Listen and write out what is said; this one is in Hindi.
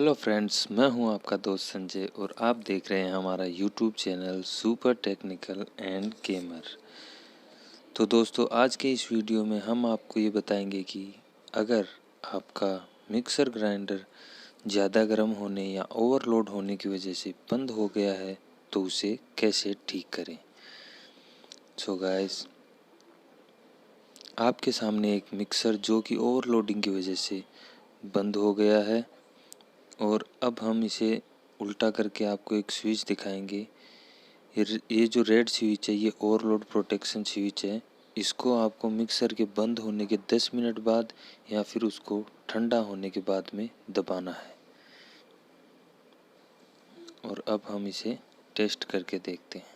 हेलो फ्रेंड्स, मैं हूं आपका दोस्त संजय और आप देख रहे हैं हमारा YouTube channel super technical and gamer. तो दोस्तों, आज के इस वीडियो में हम आपको ये बताएंगे कि अगर आपका मिक्सर ग्राइंडर ज़्यादा गर्म होने या ओवरलोड होने की वजह से बंद हो गया है तो उसे कैसे ठीक करें। सो गाइस, आपके सामने एक मिक्सर जो कि ओवरलोडिंग की वजह से बंद हो गया है और अब हम इसे उल्टा करके आपको एक स्विच दिखाएंगे। ये जो रेड स्विच है ये ओवरलोड प्रोटेक्शन स्विच है। इसको आपको मिक्सर के बंद होने के 10 मिनट बाद या फिर उसको ठंडा होने के बाद में दबाना है। और अब हम इसे टेस्ट करके देखते हैं।